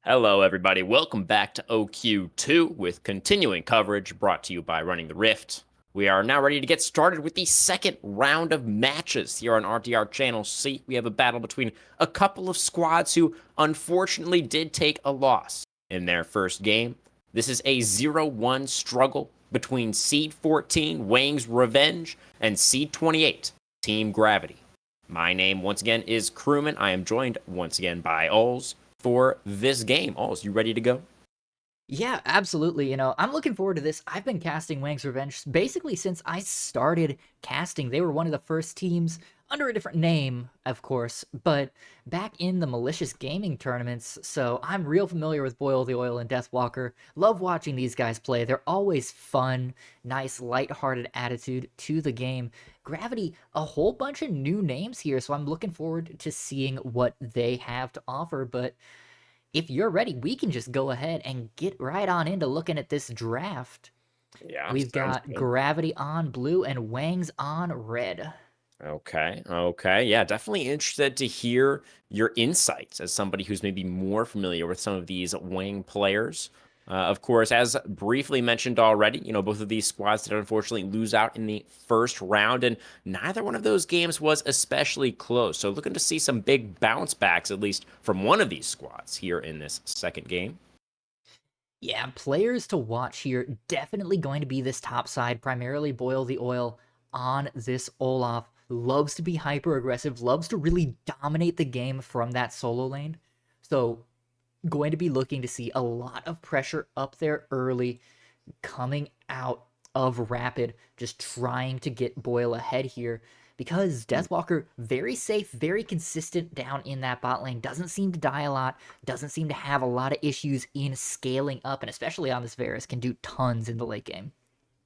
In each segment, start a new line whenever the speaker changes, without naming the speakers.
Hello, everybody. Welcome back to OQ2 with continuing coverage brought to you by Running the Rift. We are now ready to get started with the second round of matches here on RTR Channel C. We have a battle between a couple of squads who unfortunately did take a loss in their first game. This is a 0-1 struggle between Seed 14, Wang's Revenge, and Seed 28, Team Gravity. My name, once again, is Crewman. I am joined once again by Ols for this game. Ols, you ready to go?
Yeah, absolutely. I'm looking forward to this. I've been casting Wang's Revenge basically since I started casting. They were one of the first teams under a different name, of course, but back in the malicious gaming tournaments. So I'm real familiar with Boil the Oil and Deathwalker. Love watching these guys play. They're always fun, nice, lighthearted attitude to the game. Gravity, a whole bunch of new names here, so I'm looking forward to seeing what they have to offer. But if you're ready, we can just go ahead and get right on into looking at this draft.
Yeah,
We've
sounds
got
good.
Gravity on blue and Wang's on red.
Okay. Yeah, definitely interested to hear your insights as somebody who's maybe more familiar with some of these Wang players. Of course, as briefly mentioned already, both of these squads did unfortunately lose out in the first round, and neither one of those games was especially close. So, looking to see some big bounce backs, at least from one of these squads here in this second game.
Yeah, players to watch here definitely going to be this top side, primarily Boil the Oil on this Olaf. Loves to be hyper aggressive, loves to really dominate the game from that solo lane. So, going to be looking to see a lot of pressure up there early, coming out of Rapid, just trying to get Boyle ahead here. Because Deathwalker, very safe, very consistent down in that bot lane, doesn't seem to die a lot, doesn't seem to have a lot of issues in scaling up, and especially on this Varus, can do tons in the late game.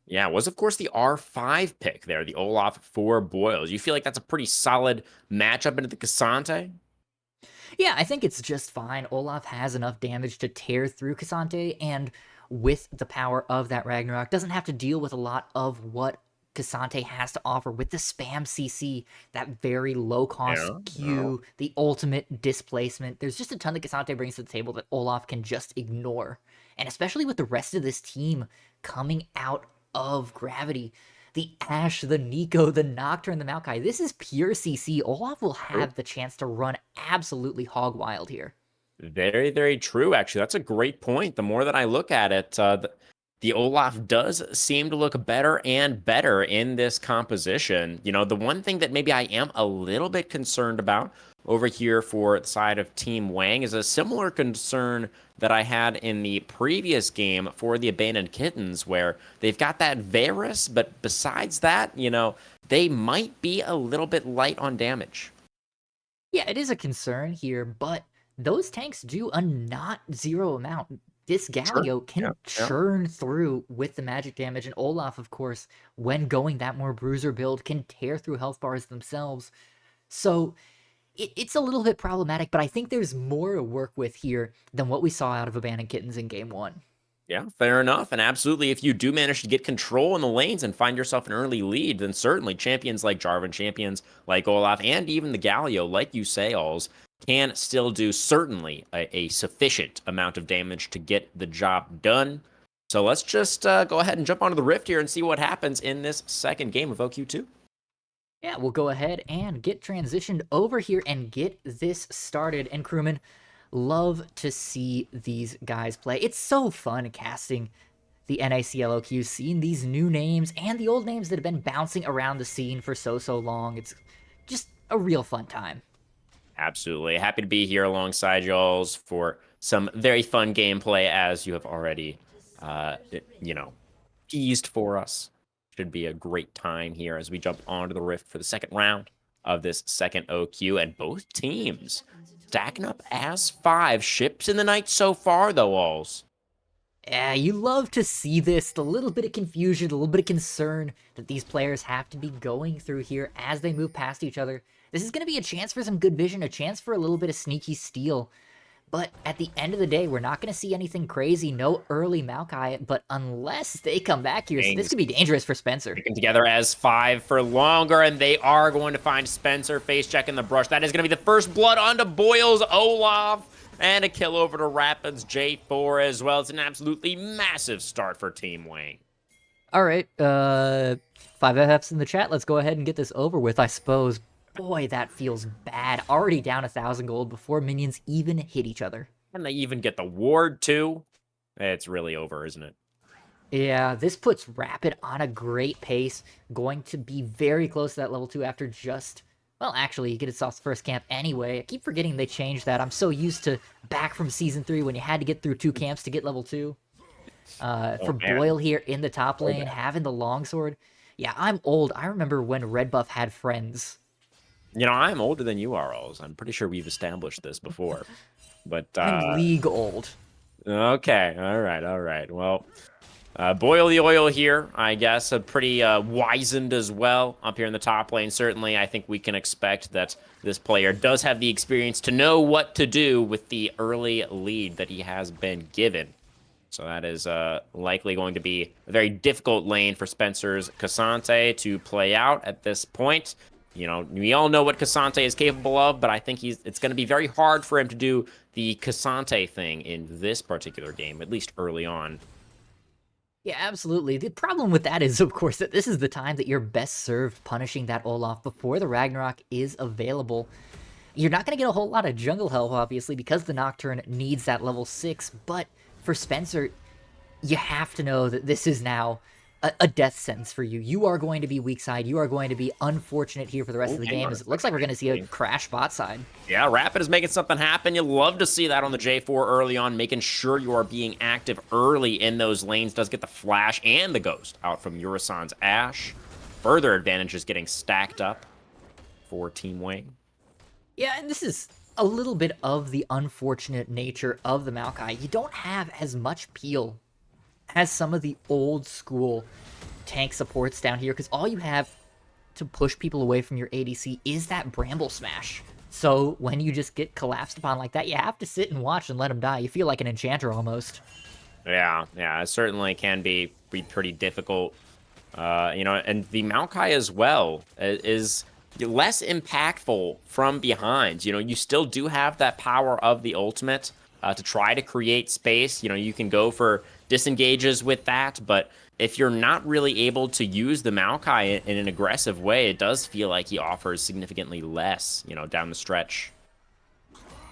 Yeah, was of course the R5 pick there, the Olaf for Boils. You feel like that's a pretty solid matchup into the Cassante?
Yeah, I think it's just fine. Olaf has enough damage to tear through Cassante, and with the power of that Ragnarok, doesn't have to deal with a lot of what Cassante has to offer with the spam CC, that very low cost
Yeah. Oh.
Q, the ultimate displacement. There's just a ton that Cassante brings to the table that Olaf can just ignore. And especially with the rest of this team coming out of Gravity, the Ashe, the Nico, the Nocturne, the Maokai. This is pure CC. Olaf will
True.
have the chance to run absolutely hog wild here.
Very, very true, actually. That's a great point. The more that I look at it, the Olaf does seem to look better and better in this composition. The one thing that maybe I am a little bit concerned about over here for the side of Team Wang is a similar concern that I had in the previous game for the Abandoned Kittens, where they've got that Varus, but besides that, they might be a little bit light on damage.
Yeah, it is a concern here, but those tanks do a not zero amount. This
Sure.
Galio
Yeah.
can
Yeah.
churn through with the magic damage, and Olaf, of course, when going that more bruiser build, can tear through health bars themselves. So it's a little bit problematic, but I think there's more to work with here than what we saw out of Abandoned Kittens in game one.
Yeah, fair enough. And absolutely, if you do manage to get control in the lanes and find yourself an early lead, then certainly champions like Jarvan, champions like Olaf, and even the Galio, like you say, Alls, can still do certainly a sufficient amount of damage to get the job done. So let's just go ahead and jump onto the Rift here and see what happens in this second game of OQ2.
Yeah, we'll go ahead and get transitioned over here and get this started. And crewmen, love to see these guys play. It's so fun casting the NACLOQ, seeing these new names and the old names that have been bouncing around the scene for so long. It's just a real fun time.
Absolutely. Happy to be here alongside y'all's for some very fun gameplay as you have already, uh, you know, teased for us. Should be a great time here as we jump onto the Rift for the second round of this second OQ. And both teams stacking up as 5 ships in the night so far, though, alls.
Yeah, you love to see this, the little bit of confusion, a little bit of concern that these players have to be going through here as they move past each other. This is going to be a chance for some good vision, a chance for a little bit of sneaky steal. But at the end of the day, we're not going to see anything crazy, no early Maokai, but unless they come back here, this could be dangerous for Spencer.
Sticking together as 5 for longer, and they are going to find Spencer face check in the brush. That is going to be the first blood onto Boyle's Olaf. And a kill over to Rapids J4 as well. It's an absolutely massive start for Team Wang.
All right, 5FFs in the chat. Let's go ahead and get this over with, I suppose. Boy, that feels bad. Already down 1,000 gold before minions even hit each other.
And they even get the ward, too. It's really over, isn't it?
Yeah, this puts Rapid on a great pace. Going to be very close to that level 2 after just... Well, actually, you get it off the first camp anyway. I keep forgetting they changed that. I'm so used to back from Season 3 when you had to get through 2 camps to get level 2. For
man.
Boyle here in the top lane, having the longsword. Yeah, I'm old. I remember when Red Buff had friends.
You know, I'm older than you are, Oz. I'm pretty sure we've established this before. But,
I'm league old.
okay. All right. Well, Boil the Oil here, I guess, a pretty wizened as well up here in the top lane. Certainly, I think we can expect that this player does have the experience to know what to do with the early lead that he has been given. So that is likely going to be a very difficult lane for Spencer's Cassante to play out at this point. You know, we all know what Cassante is capable of, but I think it's going to be very hard for him to do the Cassante thing in this particular game, at least early on.
Yeah, absolutely. The problem with that is, of course, that this is the time that you're best served punishing that Olaf before the Ragnarok is available. You're not going to get a whole lot of jungle help, obviously, because the Nocturne needs that level 6, but for Spencer, you have to know that this is now a death sentence for you. You are going to be weak side. You are going to be unfortunate here for the rest of the game, as it looks like we're going to see a crash bot side.
Yeah, Rapid is making something happen. You love to see that on the J4 early on, making sure you are being active early in those lanes. Does get the flash and the ghost out from Urasan's Ash. Further advantages getting stacked up for Team Wang.
Yeah, and this is a little bit of the unfortunate nature of the Maokai. You don't have as much peel as some of the old school tank supports down here, because all you have to push people away from your ADC is that Bramble Smash. So when you just get collapsed upon like that, you have to sit and watch and let them die. You feel like an enchanter almost.
Yeah, it certainly can be pretty difficult. You know, and the Maokai as well is less impactful from behind. You know, you still do have that power of the ultimate to try to create space. You know, you can go for disengages with that, but if you're not really able to use the Maokai in an aggressive way, it does feel like he offers significantly less, you know, down the stretch.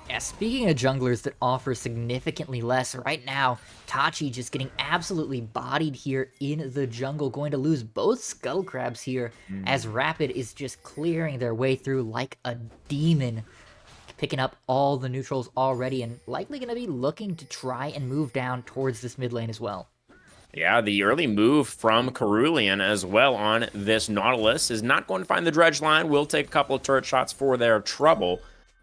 Yeah, speaking of junglers that offer significantly less, right now, Tachi just getting absolutely bodied here in the jungle, going to lose both Skull Crabs here, as Rapid is just clearing their way through like a demon, picking up all the neutrals already, and likely going to be looking to try and move down towards this mid lane as well.
Yeah, the early move from Cerulean as well on this Nautilus is not going to find the dredge line. Will take a couple of turret shots for their trouble.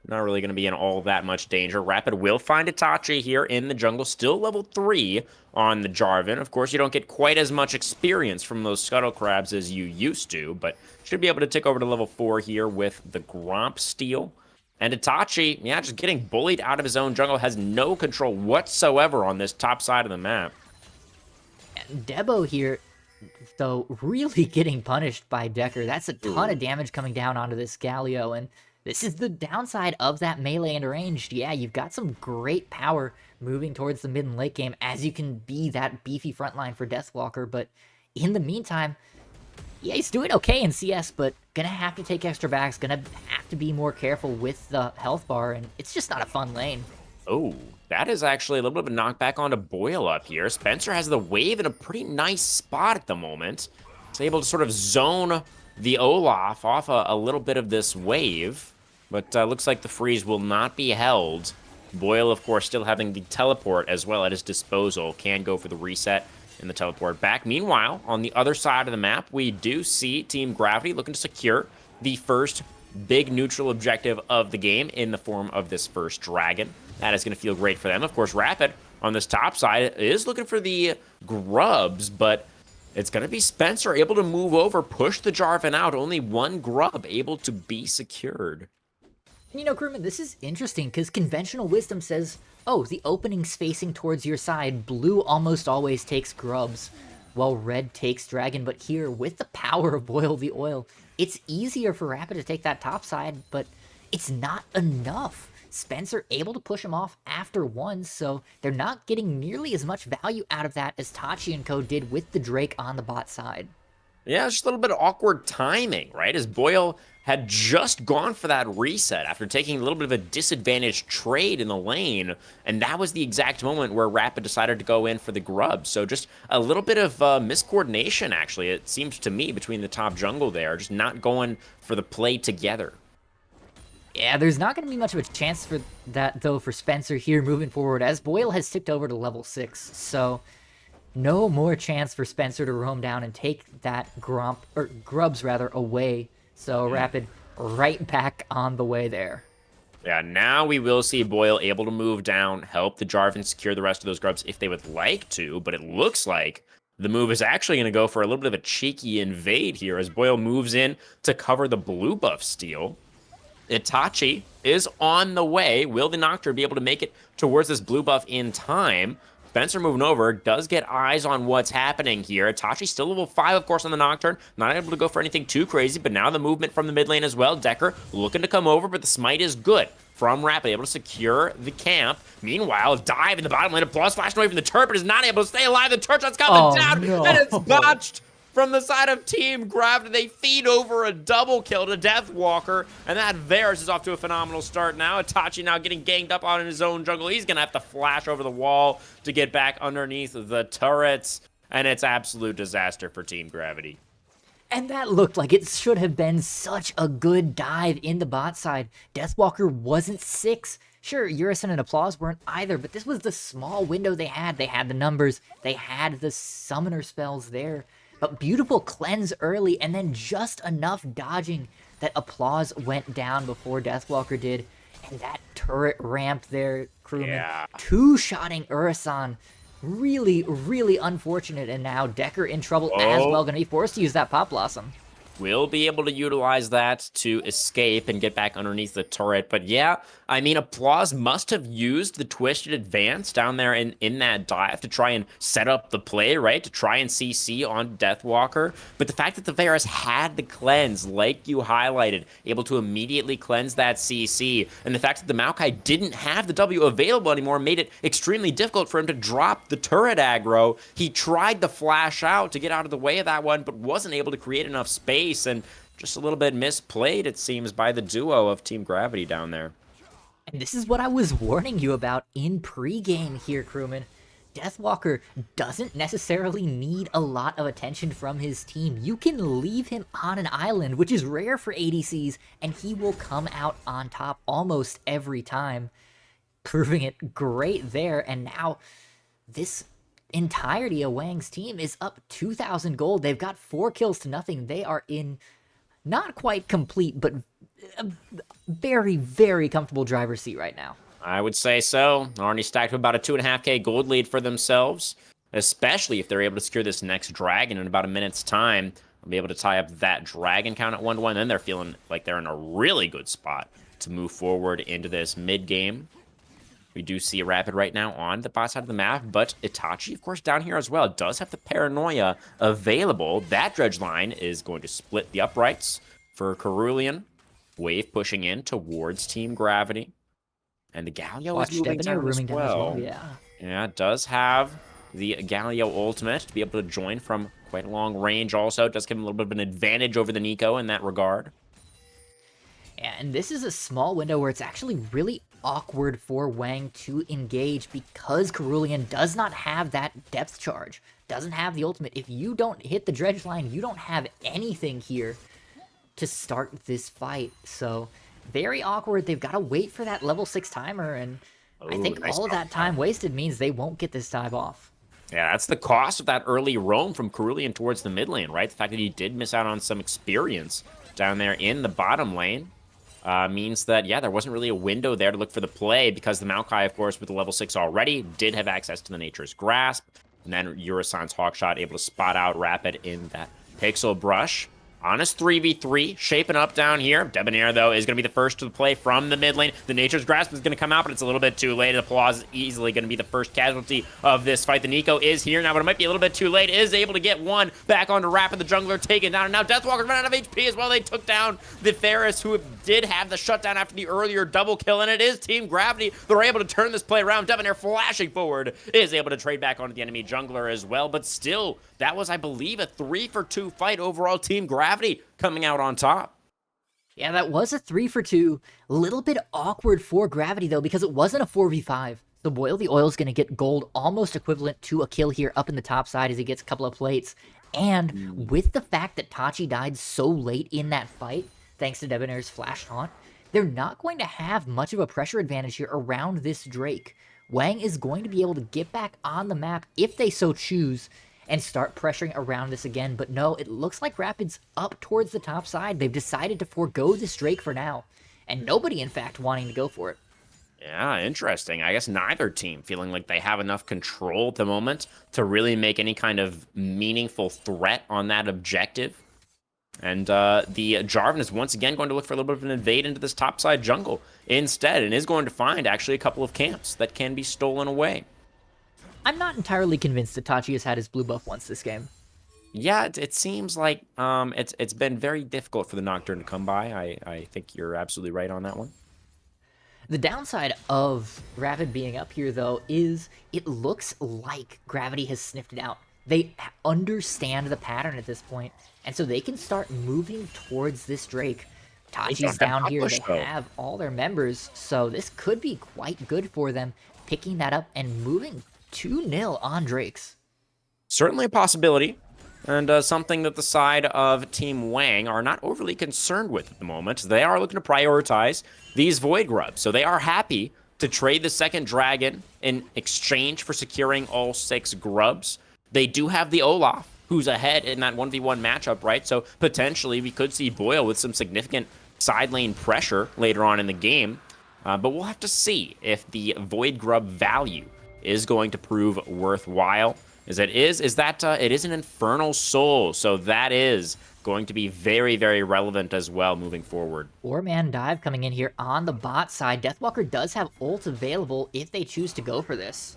Not really going to be in all that much danger. Rapid will find Itachi here in the jungle. Still level 3 on the Jarvan. Of course, you don't get quite as much experience from those Scuttle Crabs as you used to, but should be able to tick over to level 4 here with the Gromp Steel. And Itachi, yeah, just getting bullied out of his own jungle, has no control whatsoever on this top side of the map.
Debo here, though, really getting punished by Decker. That's a ton of damage coming down onto this Galio, and this is the downside of that melee and ranged. Yeah, you've got some great power moving towards the mid and late game, as you can be that beefy frontline for Deathwalker, but in the meantime, yeah, he's doing okay in CS, but gonna have to take extra backs, gonna have to be more careful with the health bar, and it's just not a fun lane.
Oh, that is actually a little bit of a knockback onto Boyle up here. Spencer has the wave in a pretty nice spot at the moment. He's able to sort of zone the Olaf off a little bit of this wave, but looks like the freeze will not be held. Boyle, of course, still having the teleport as well at his disposal. Can go for the reset and the teleport back. Meanwhile, on the other side of the map, we do see Team Gravity looking to secure the first big neutral objective of the game in the form of this first dragon. That is going to feel great for them. Of course, Rapid on this top side is looking for the grubs, but it's going to be Spencer able to move over, push the Jarvan out. Only one grub able to be secured.
You know, Crewman, this is interesting, because conventional wisdom says, oh, the opening's facing towards your side. Blue almost always takes grubs, while red takes dragon. But here, with the power of Boil the Oil, it's easier for Rapid to take that top side, but it's not enough. Spencer able to push him off after one, so they're not getting nearly as much value out of that as Tachi and Co did with the Drake on the bot side.
Yeah, it's just a little bit of awkward timing, right? As Boyle had just gone for that reset after taking a little bit of a disadvantaged trade in the lane, and that was the exact moment where Rapid decided to go in for the grub. So just a little bit of miscoordination, actually, it seems to me, between the top jungle there, just not going for the play together.
Yeah, there's not going to be much of a chance for that, though, for Spencer here moving forward, as Boyle has ticked over to level 6, so no more chance for Spencer to roam down and take that grubs away. So Rapid right back on the way there.
Yeah, now we will see Boyle able to move down, help the Jarvan secure the rest of those grubs if they would like to, but it looks like the move is actually going to go for a little bit of a cheeky invade here as Boyle moves in to cover the blue buff steal. Itachi is on the way. Will the Nocturne be able to make it towards this blue buff in time? Spencer moving over, does get eyes on what's happening here. Itachi still level 5, of course, on the Nocturne. Not able to go for anything too crazy, but now the movement from the mid lane as well. Decker looking to come over, but the smite is good from Rapid, able to secure the camp. Meanwhile, dive in the bottom lane. Applause flashing away from the turret, but is not able to stay alive. The turret shot's coming down,
no.
and it's botched. From the side of Team Gravity, they feed over a double kill to Deathwalker, and that Varus is off to a phenomenal start now. Itachi now getting ganged up on in his own jungle. He's going to have to flash over the wall to get back underneath the turrets, and it's absolute disaster for Team Gravity.
And that looked like it should have been such a good dive in the bot side. Deathwalker wasn't 6. Sure, Urison and Applause weren't either, but this was the small window they had. They had the numbers. They had the summoner spells there. But beautiful cleanse early, and then just enough dodging that Applause went down before Deathwalker did. And that turret ramp there, crewman.
Yeah.
Two-shotting Urison. Really, really unfortunate. And now Decker in trouble as well. Going to be forced to use that Pop Blossom.
Will be able to utilize that to escape and get back underneath the turret. But yeah, I mean, Applause must have used the Twisted Advance down there in that dive to try and set up the play, right? To try and CC on Deathwalker. But the fact that the Varus had the cleanse, like you highlighted, able to immediately cleanse that CC, and the fact that the Maokai didn't have the W available anymore made it extremely difficult for him to drop the turret aggro. He tried to flash out to get out of the way of that one, but wasn't able to create enough space. And just a little bit misplayed, it seems, by the duo of Team Gravity down there.
And this is what I was warning you about in pregame here, crewman. Deathwalker doesn't necessarily need a lot of attention from his team. You can leave him on an island, which is rare for ADCs, and he will come out on top almost every time, proving it great there. And now this entirety of Wang's team is up 2,000 gold. They've got 4 kills to nothing. They are in not quite complete, but a very, very comfortable driver's seat right now.
I would say so. Already stacked with about a 2.5k gold lead for themselves, especially if they're able to secure this next dragon in about a minute's time. They'll be able to tie up that dragon count at 1-1. Then they're feeling like they're in a really good spot to move forward into this mid-game. We do see a Rapid right now on the bot side of the map, but Itachi, of course, down here as well, does have the Paranoia available. That dredge line is going to split the uprights for Cerulean. Wave pushing in towards Team Gravity. And the Galio is moving down as well. Yeah, it does have the Galio ultimate to be able to join from quite a long range also. It does give him a little bit of an advantage over the Nico in that regard.
Yeah, and this is a small window where it's actually really awkward for Wang to engage because Cerulean does not have that depth charge, doesn't have the ultimate. If you don't hit the dredge line, you don't have anything here to start this fight. So very awkward. They've got to wait for that level 6 timer, and I think all of that time wasted means they won't get this dive off.
Yeah, that's the cost of that early roam from Cerulean towards the mid lane, right? The fact that he did miss out on some experience down there in the bottom lane. Means that, yeah, there wasn't really a window there to look for the play because the Maokai, of course, with the level 6 already, did have access to the Nature's Grasp. And then Urison's Hawkshot able to spot out Rapid in that Pixel Brush. Honest 3v3, shaping up down here. Debonair, though, is going to be the first to play from the mid lane. The Nature's Grasp is going to come out, but it's a little bit too late. The Applause is easily going to be the first casualty of this fight. The Nico is here now, but it might be a little bit too late. Is able to get one back onto Rapid, the jungler, taken down. And now Deathwalker's run out of HP as well. They took down the Ferris, who did have the shutdown after the earlier double kill, and it is Team Gravity. They're able to turn this play around. Debonair flashing forward is able to trade back onto the enemy jungler as well, but still, that was, I believe, a 3-for-2 fight overall. Team Gravity coming out on top.
Yeah, that was a 3-for-2. A little bit awkward for Gravity, though, because it wasn't a 4v5. So Boil the Oil is going to get gold almost equivalent to a kill here up in the top side as he gets a couple of plates. And with the fact that Tachi died so late in that fight, thanks to Debonair's flash taunt, they're not going to have much of a pressure advantage here around this Drake. Wang is going to be able to get back on the map if they so choose and start pressuring around this again. But no, it looks like Rapid's up towards the top side. They've decided to forego this Drake for now. And nobody, in fact, wanting to go for it.
Yeah, interesting. I guess neither team feeling like they have enough control at the moment to really make any kind of meaningful threat on that objective. And the Jarvan is once again going to look for a little bit of an invade into this topside jungle instead, and is going to find actually a couple of camps that can be stolen away.
I'm not entirely convinced that Tachi has had his blue buff once this game.
Yeah, it seems like it's been very difficult for the Nocturne to come by. I think you're absolutely right on that one.
The downside of Rapid being up here, though, is it looks like Gravity has sniffed it out. They understand the pattern at this point, and so they can start moving towards this Drake. Tachi's down here, they have all their members, so this could be quite good for them, picking that up and moving 2-0 on Drakes.
Certainly a possibility, and something that the side of Team Wang are not overly concerned with at the moment. They are looking to prioritize these Void Grubs, so they are happy to trade the second Dragon in exchange for securing all 6 Grubs. They do have the Olaf, who's ahead in that 1v1 matchup, right? So potentially we could see Boyle with some significant side lane pressure later on in the game, but we'll have to see if the Void Grub value is going to prove worthwhile. As it is that it is an Infernal Soul, so that is going to be very, very relevant as well moving forward.
4-man dive coming in here on the bot side. Deathwalker does have ult available if they choose to go for this.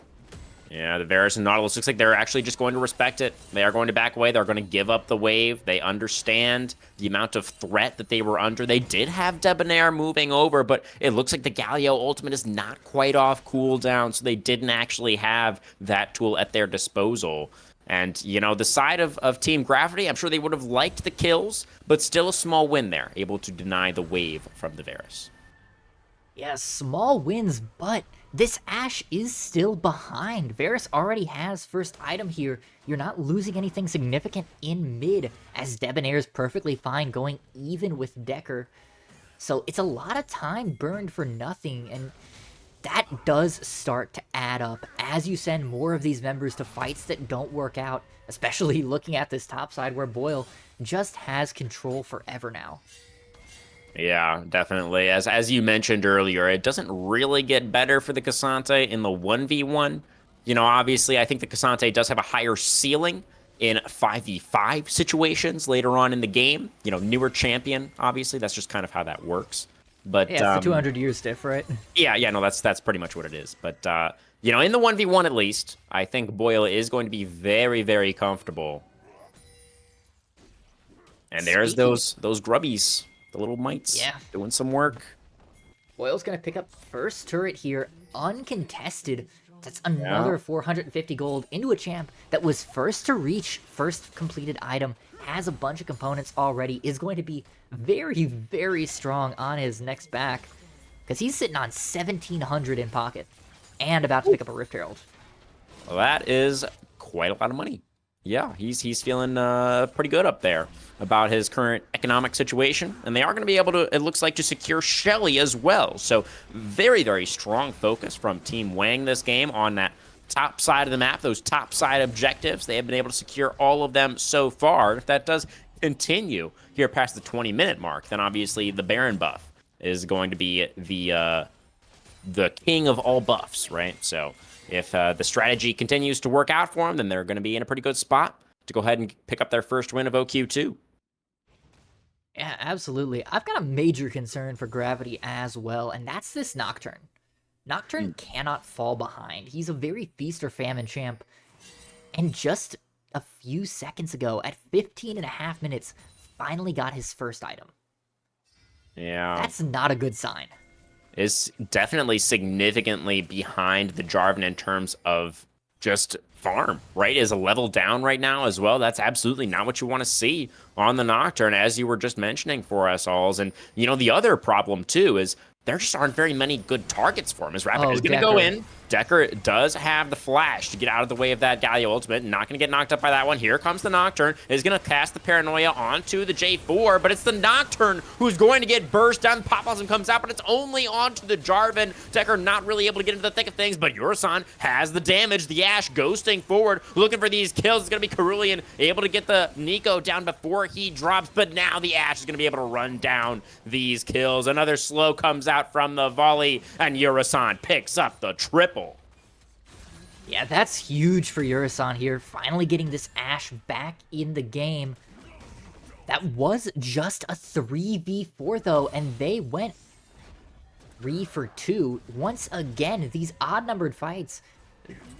Yeah, the Varus and Nautilus looks like they're actually just going to respect it. They are going to back away. They're going to give up the wave. They understand the amount of threat that they were under. They did have Debonair moving over, but it looks like the Galio ultimate is not quite off cooldown, so they didn't actually have that tool at their disposal. And, you know, the side of Team Gravity, I'm sure they would have liked the kills, but still a small win there, able to deny the wave from the Varus.
Yeah, small wins, but this Ashe is still behind. Varus already has first item here. You're not losing anything significant in mid, as Debonair is perfectly fine going even with Decker. So it's a lot of time burned for nothing, and that does start to add up as you send more of these members to fights that don't work out, especially looking at this top side where Boyle just has control forever now.
Yeah, definitely. As you mentioned earlier, it doesn't really get better for the Cassante in the 1v1. You know, obviously, I think the Cassante does have a higher ceiling in 5v5 situations later on in the game. You know, newer champion, obviously. That's just kind of how that works. But
yeah, it's the 200 years diff, right?
Yeah, no, that's pretty much what it is. But, you know, in the 1v1 at least, I think Boyle is going to be very, very comfortable. And there's those grubbies. The little mites,
yeah,
doing some work.
Boyle's gonna pick up first turret here, uncontested. That's another 450 gold into a champ that was first to reach, first completed item, has a bunch of components already, is going to be very, very strong on his next back, because he's sitting on 1,700 in pocket, and about to pick up a Rift Herald.
Well, that is quite a lot of money. Yeah, he's feeling pretty good up there about his current economic situation. And they are going to be able to, it looks like, to secure Shelly as well. So very, very strong focus from Team Wang this game on that top side of the map, those top side objectives. They have been able to secure all of them so far. If that does continue here past the 20-minute mark, then obviously the Baron buff is going to be the king of all buffs, right? So if the strategy continues to work out for them, then they're going to be in a pretty good spot to go ahead and pick up their first win of OQ2.
Yeah, absolutely. I've got a major concern for Gravity as well, and that's this Nocturne. Nocturne cannot fall behind. He's a very feast or famine champ, and just a few seconds ago, at 15 and a half minutes, finally got his first item.
Yeah.
That's not a good sign.
Is definitely significantly behind the Jarvan in terms of just farm, right? Is a level down right now as well. That's absolutely not what you want to see on the Nocturne, as you were just mentioning for us alls. And, the other problem too is there just aren't very many good targets for him. As Rapid
Oh,
is going to go
Decker.
in. Decker does have the flash to get out of the way of that Galio ultimate. Not going to get knocked up by that one. Here comes the Nocturne. Is going to cast the Paranoia onto the J4, but it's the Nocturne who's going to get burst down. Pop Blossom comes out, but it's only onto the Jarvan. Decker not really able to get into the thick of things, but Yurasan has the damage. The Ashe ghosting forward, looking for these kills. It's going to be Cerulean able to get the Nico down before he drops, but now the Ashe is going to be able to run down these kills. Another slow comes out from the volley, and Yurasan picks up the triple.
Yeah, that's huge for Yurasan here, finally getting this Ashe back in the game. That was just a 3v4 though, and they went 3 for 2. Once again, these odd-numbered fights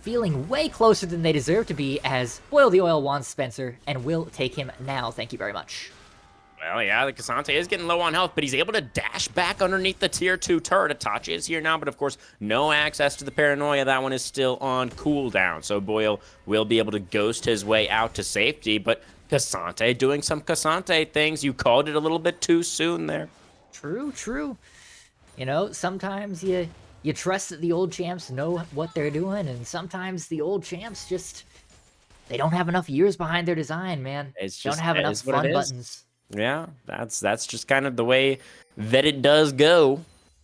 feeling way closer than they deserve to be, as Boil the Oil wants Spencer, and will take him now. Thank you very much.
Well, yeah, the Cassante is getting low on health, but he's able to dash back underneath the tier 2 turret. Itachi is here now, but of course, no access to the Paranoia. That one is still on cooldown, so Boyle will be able to ghost his way out to safety, but Cassante doing some Cassante things. You called it a little bit too soon there.
True, true. Sometimes you trust that the old champs know what they're doing, and sometimes the old champs just, they don't have enough years behind their design, man.
It's
Don't
just
have
it
enough
is what it
fun
is.
buttons.
Yeah, that's just kind of the way that it does go.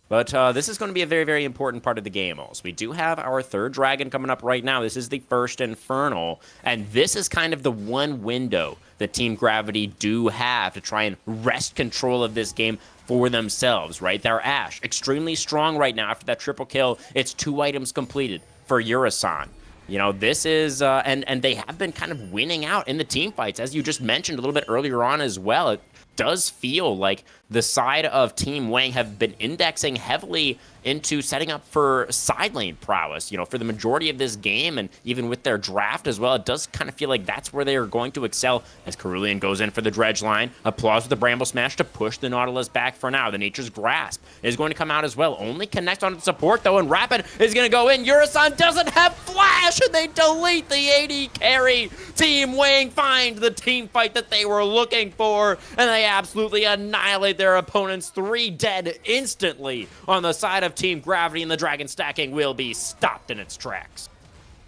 But this is going to be a very, very important part of the game, also. We do have our third dragon coming up right now. This is the first Infernal, and this is kind of the one window that Team Gravity do have to try and wrest control of this game for themselves, right? Their Ashe, extremely strong right now after that triple kill. It's 2 items completed for Yurasan. This is, and they have been kind of winning out in the team fights, as you just mentioned a little bit earlier on as well. It does feel like the side of Team Wang have been indexing heavily into setting up for side lane prowess, for the majority of this game, and even with their draft as well. It does kind of feel like that's where they are going to excel, as Cerulean goes in for the dredge line. Applause with the Bramble Smash to push the Nautilus back for now. The Nature's Grasp is going to come out as well. Only connect on the support, though, and Rapid is going to go in. Yurasan doesn't have flash, and they delete the AD carry. Team Wang find the team fight that they were looking for, and they absolutely annihilate their opponents. 3 dead instantly on the side of Team Gravity, and the dragon stacking will be stopped in its tracks.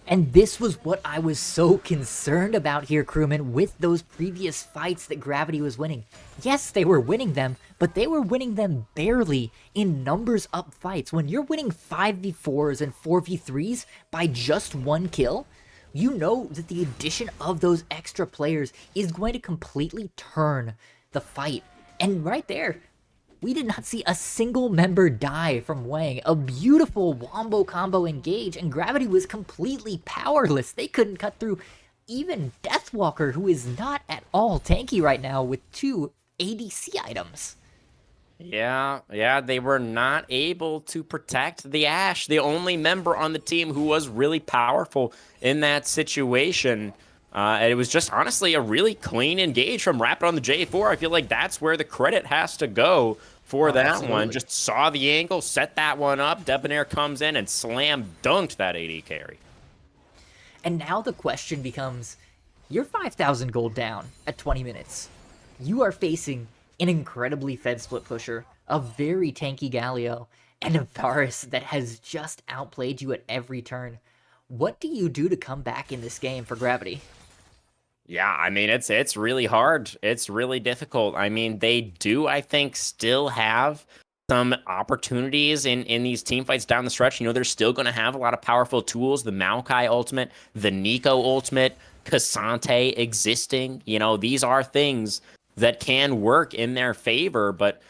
And this was what I was so concerned about here, crewman, with those previous fights that Gravity was winning. Yes, they were winning them, but they were winning them barely in numbers up fights. When you're winning 5v4s and 4v3s by just 1 kill, you know that the addition of those extra players is going to completely turn the fight. And right there, we did not see a single member die from Wang. A beautiful wombo combo engage, and Gravity was completely powerless. They couldn't cut through even Deathwalker, who is not at all tanky right now with 2 ADC items.
Yeah, they were not able to protect the Ashe, the only member on the team who was really powerful in that situation. And it was just honestly a really clean engage from Rapid on the J4. I feel like that's where the credit has to go for that
Absolutely.
one. Just saw the angle, set that one up. Debonair comes in and slam dunked that AD carry.
And now the question becomes, you're 5,000 gold down at 20 minutes. You are facing an incredibly fed split pusher, a very tanky Galio, and a Varus that has just outplayed you at every turn. What do you do to come back in this game for Gravity?
Yeah, I mean, it's really hard. It's really difficult. I mean, they do, I think, still have some opportunities in these team fights down the stretch. They're still going to have a lot of powerful tools. The Maokai ultimate, the Nico ultimate, Cassante existing. These are things that can work in their favor. But,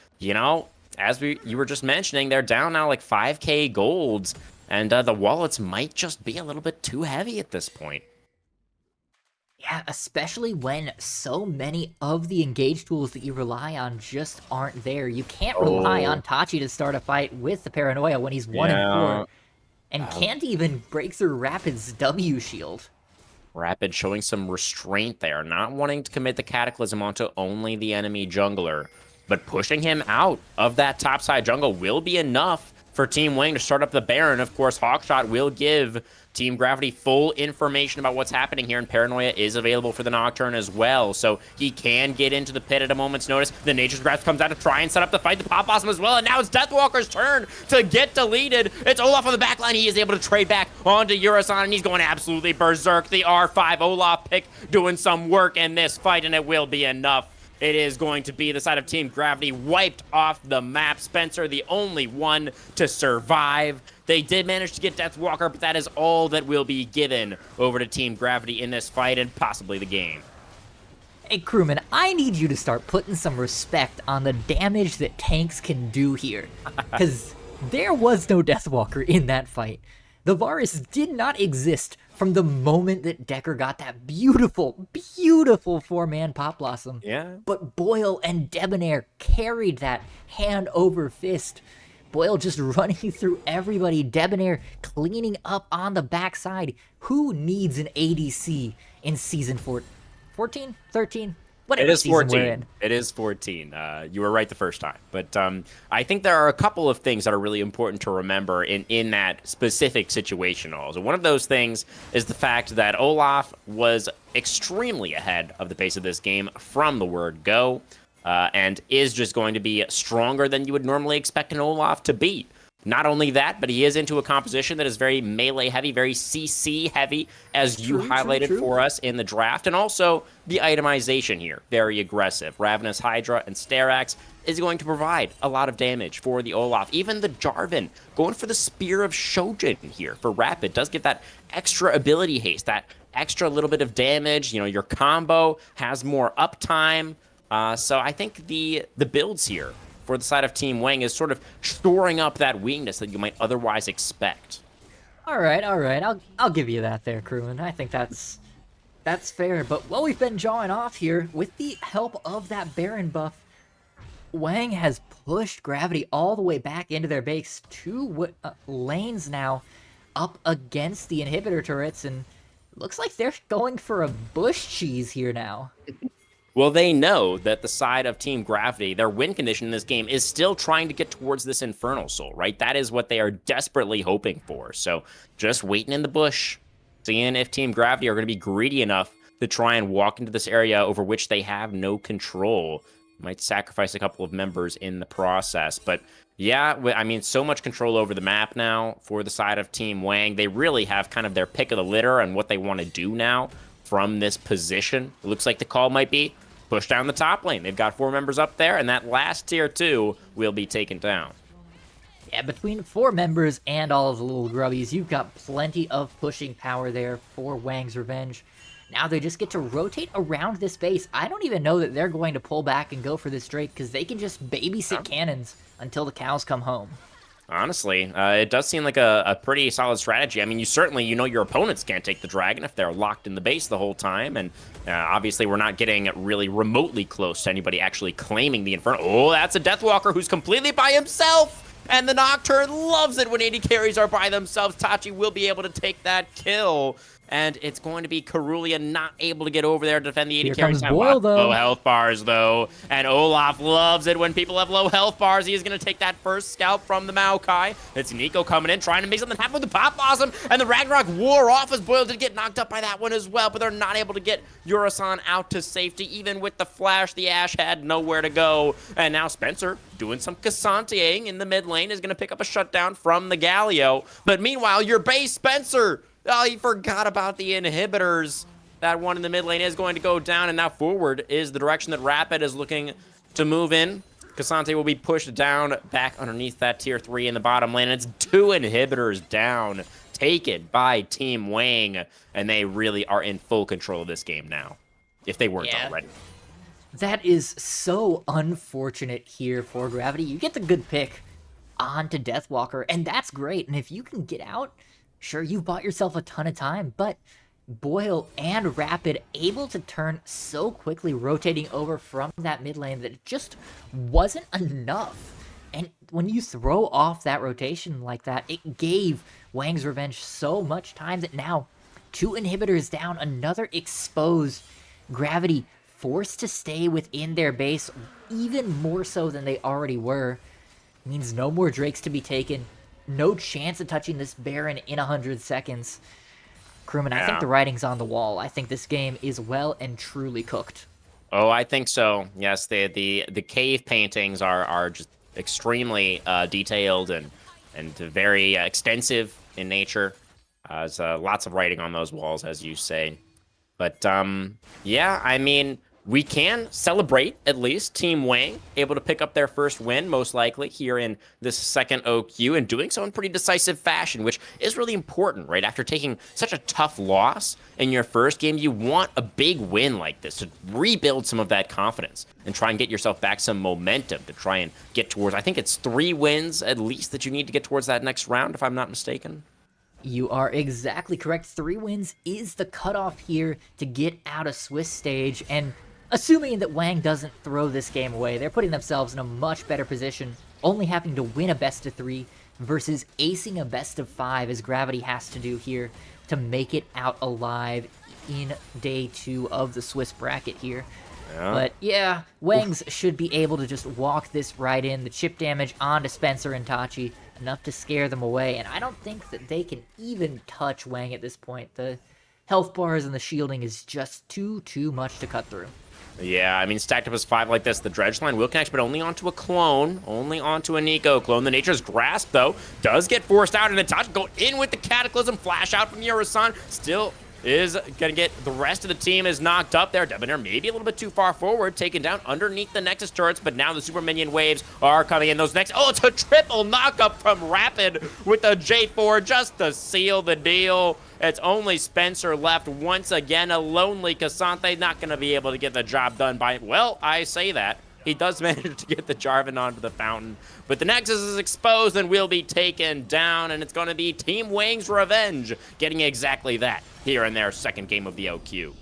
as you were just mentioning, they're down now like 5K golds, and the wallets might just be a little bit too heavy at this point.
Yeah, especially when so many of the engage tools that you rely on just aren't there. You can't rely
Oh,
on Tachi to start a fight with the Paranoia when he's 1 and
yeah.
4, and
Uh,
can't even break through Rapid's W shield.
Rapid showing some restraint there, not wanting to commit the Cataclysm onto only the enemy jungler, but pushing him out of that topside jungle will be enough for Team Wang to start up the Baron. Of course, Hawkshot will give Team Gravity full information about what's happening here, and Paranoia is available for the Nocturne as well, so he can get into the pit at a moment's notice. The Nature's Grasp comes out to try and set up the fight, the Pop Blossom as well, and now it's Deathwalker's turn to get deleted. It's Olaf on the back line. He is able to trade back onto Urasan, and he's going absolutely berserk. The R5 Olaf pick doing some work in this fight, and it will be enough. It is going to be the side of Team Gravity wiped off the map. Spencer, the only one to survive. They did manage to get Deathwalker, but that is all that will be given over to Team Gravity in this fight and possibly the game.
Hey crewman, I need you to start putting some respect on the damage that tanks can do here. Because there was no Deathwalker in that fight. The Varus did not exist from the moment that Decker got that beautiful, beautiful 4-man Pop Blossom.
Yeah.
But Boyle and Debonair carried that hand over fist. Boyle just running through everybody. Debonair cleaning up on the backside. Who needs an ADC in Season 14? 13? Whatever
It is
season we're
14.
in.
It is 14. You were right the first time. But I think there are a couple of things that are really important to remember in that specific situation also. One of those things is the fact that Olaf was extremely ahead of the pace of this game from the word go, and is just going to be stronger than you would normally expect an Olaf to be. Not only that, but he is into a composition that is very melee heavy, very CC heavy, as you highlighted for us in the draft. And also the itemization here, very aggressive. Ravenous Hydra and Starax is going to provide a lot of damage for the Olaf. Even the Jarvan going for the Spear of Shojin here for Rapid does give that extra ability haste, that extra little bit of damage. You know, your combo has more uptime. So I think the builds here for the side of Team Wang is sort of storing up that weakness that you might otherwise expect.
All right. I'll give you that there, crewman. I think that's fair. But what we've been jawing off here, with the help of that Baron buff, Wang has pushed Gravity all the way back into their base. 2 lanes now up against the inhibitor turrets, and looks like they're going for a bush cheese here now.
Well, they know that the side of Team Gravity, their win condition in this game, is still trying to get towards this Infernal Soul, right? That is what they are desperately hoping for. So just waiting in the bush, seeing if Team Gravity are going to be greedy enough to try and walk into this area over which they have no control. Might sacrifice a couple of members in the process. But yeah, I mean, so much control over the map now for the side of Team Wang. They really have kind of their pick of the litter and what they want to do now from this position. It looks like the call might be push down the top lane. They've got 4 members up there, and that last tier 2 will be taken down.
Yeah, between 4 members and all of the little grubbies, you've got plenty of pushing power there for Wang's Revenge. Now they just get to rotate around this base. I don't even know that they're going to pull back and go for this Drake, because they can just babysit cannons until the cows come home.
Honestly, it does seem like a pretty solid strategy. I mean, you know your opponents can't take the dragon if they're locked in the base the whole time, and obviously we're not getting really remotely close to anybody actually claiming the Inferno. Oh, that's a Deathwalker who's completely by himself, and the Nocturne loves it when AD carries are by themselves. Tachi will be able to take that kill, and it's going to be Carulia not able to get over there to defend the AD
Here
carries.
comes Boyle, though.
Low health bars, though, and Olaf loves it when people have low health bars. He is going to take that first scalp from the Maokai. It's Nico coming in, trying to make something happen with the Pop Blossom, and the Ragnarok wore off as Boyle did get knocked up by that one as well, but they're not able to get Urasan out to safety. Even with the flash, the Ashe had nowhere to go, and now Spencer doing some Kassanteing in the mid lane is going to pick up a shutdown from the Galio, but meanwhile, your base, Spencer, oh, he forgot about the inhibitors. That one in the mid lane is going to go down, and now forward is the direction that Rapid is looking to move in. Cassante will be pushed down back underneath that tier 3 in the bottom lane, and it's 2 inhibitors down, taken by Team Wang, and they really are in full control of this game now, if they weren't already.
That is so unfortunate here for Gravity. You get the good pick onto Deathwalker, and that's great, and if you can get out, sure, you've bought yourself a ton of time, but Boyle and Rapid able to turn so quickly, rotating over from that mid lane, that it just wasn't enough. And when you throw off that rotation like that, it gave Wang's Revenge so much time that now 2 inhibitors down, another exposed. Gravity forced to stay within their base even more so than they already were. Means no more Drakes to be taken. No chance of touching this Baron in 100 seconds. Crewman, I think
Yeah.
the writing's on the wall. I think this game is well and truly cooked.
Oh, I think so. Yes, the cave paintings are just extremely detailed and very extensive in nature. There's lots of writing on those walls, as you say. But yeah, I mean, we can celebrate at least Team Wang able to pick up their first win, most likely here in this second OQ, and doing so in pretty decisive fashion, which is really important, right? After taking such a tough loss in your first game, you want a big win like this to rebuild some of that confidence and try and get yourself back some momentum to try and get towards. I think it's 3 wins at least that you need to get towards that next round, if I'm not mistaken.
You are exactly correct. 3 wins is the cutoff here to get out of Swiss stage, and assuming that Wang doesn't throw this game away, they're putting themselves in a much better position, only having to win a best of 3 versus acing a best of 5, as Gravity has to do here to make it out alive in day 2 of the Swiss bracket here.
Yeah.
But yeah, Wangs should be able to just walk this right in. The chip damage onto Spencer and Tachi, enough to scare them away. And I don't think that they can even touch Wang at this point. The health bars and the shielding is just too much to cut through.
Yeah, I mean, stacked up as 5 like this, the Dredge line will connect, but only onto a clone, only onto a Nico clone. The Nature's Grasp, though, does get forced out, and the touch go in with the Cataclysm, flash out from Yurasan, still is gonna get the rest of the team is knocked up there. Debonair maybe a little bit too far forward, taken down underneath the Nexus turrets, but now the super minion waves are coming in. Those next, oh, it's a triple knockup from Rapid with the J4 just to seal the deal. It's only Spencer left once again, a lonely Cassante, not gonna be able to get the job done by, well, I say that. He does manage to get the Jarvan onto the fountain, but the Nexus is exposed and will be taken down, and it's going to be Team Wang's Revenge getting exactly that here in their second game of the OQ.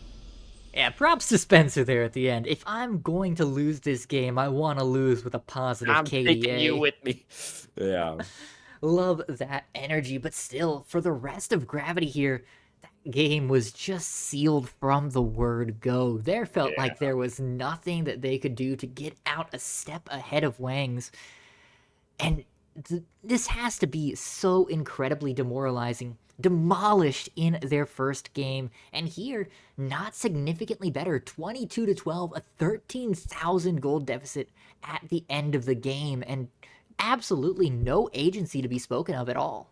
Yeah, props to Spencer there at the end. If I'm going to lose this game, I want to lose with a positive
I'm
KDA.
taking you with me. Yeah.
Love that energy, but still, for the rest of Gravity here, that game was just sealed from the word go. There felt like there was nothing that they could do to get out a step ahead of Wang's. And this has to be so incredibly demoralizing. Demolished in their first game, and here, not significantly better. 22-12, a 13,000 gold deficit at the end of the game, and absolutely no agency to be spoken of at all.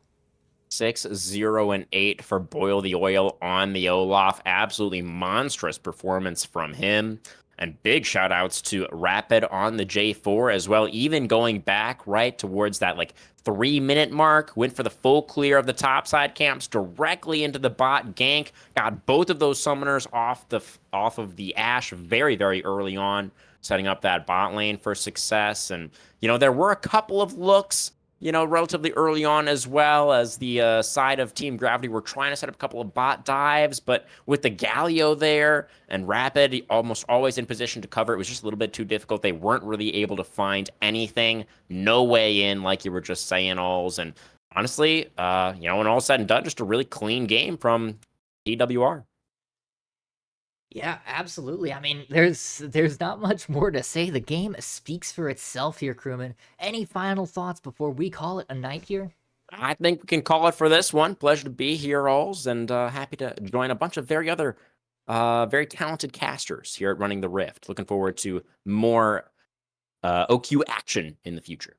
6, 0, and 8 for Boil the Oil on the Olaf. Absolutely monstrous performance from him. And big shout outs to Rapid on the J4 as well, even going back right towards that like 3-minute mark, went for the full clear of the topside camps directly into the bot gank, got both of those summoners off of the Ash very early on, setting up that bot lane for success. And you know, there were a couple of looks, you know, relatively early on, as well as the side of Team Gravity were trying to set up a couple of bot dives, but with the Galio there and Rapid almost always in position to cover, it was just a little bit too difficult. They weren't really able to find anything. No way in, like you were just saying, Alls. And honestly, you know, when all said and done, just a really clean game from TWR.
Yeah, absolutely. I mean, there's not much more to say. The game speaks for itself here, crewman. Any final thoughts before we call it a night here?
I think we can call it for this one. Pleasure to be here, Alls, and happy to join a bunch of very talented casters here at Running the Rift. Looking forward to more OQ action in the future.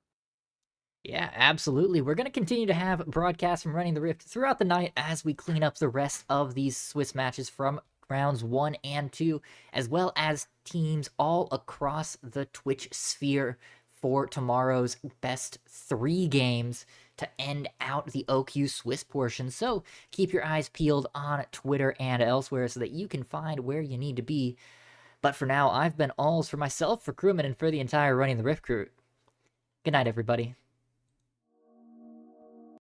Yeah, absolutely. We're going to continue to have broadcasts from Running the Rift throughout the night as we clean up the rest of these Swiss matches from rounds 1 and 2, as well as teams all across the Twitch sphere for tomorrow's best 3 games to end out the OQ Swiss portion. So keep your eyes peeled on Twitter and elsewhere so that you can find where you need to be. But for now, I've been Alls for myself, for crewman, and for the entire Running the Rift crew. Good night, everybody.